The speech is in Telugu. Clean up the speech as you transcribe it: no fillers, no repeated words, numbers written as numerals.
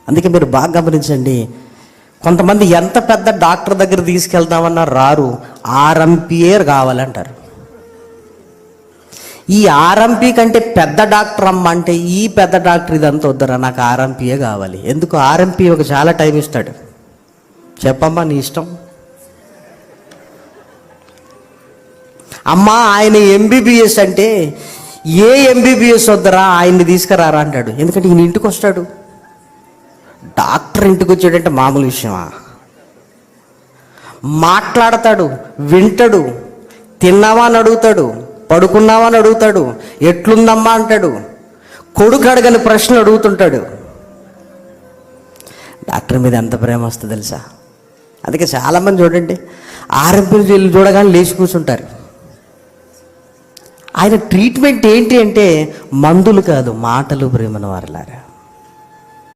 అందుకే మీరు బాగా గమనించండి, కొంతమంది ఎంత పెద్ద డాక్టర్ దగ్గర తీసుకెళ్తామన్నా రారు, ఆర్ఎంపీఏ కావాలంటారు. ఈ ఆర్ఎంపీ కంటే పెద్ద డాక్టర్ అమ్మ అంటే, ఈ పెద్ద డాక్టర్ ఇదంతా వద్దరా, నాకు ఆర్ఎంపీఏ కావాలి. ఎందుకు? ఆర్ఎంపీ ఒక చాలా టైం ఇస్తాడు. చెప్పమ్మా నీ ఇష్టం. అమ్మా ఆయన ఎంబీబీఎస్ అంటే, ఏ ఎంబీబీఎస్ వద్దరా, ఆయన్ని తీసుకురారా అంటాడు. ఎందుకంటే ఈయన ఇంటికి వస్తాడు. డాక్టర్ ఇంటికి వచ్చాడంటే మామూలు విషయమా? మాట్లాడతాడు, వింటాడు, తిన్నావా అని అడుగుతాడు, పడుకున్నావా అని అడుగుతాడు, ఎట్లుందమ్మా అంటాడు, కొడుకు అడగని ప్రశ్నలు అడుగుతుంటాడు. డాక్టర్ మీద ఎంత ప్రేమ వస్తుంది తెలుసా? అందుకే చాలామంది చూడండి, ఆర్ఎంపీలు చూడగానే లేచి కూర్చుంటారు. ఆయన ట్రీట్మెంట్ ఏంటి అంటే మందులు కాదు, మాటలు. ప్రేమను వారలారా,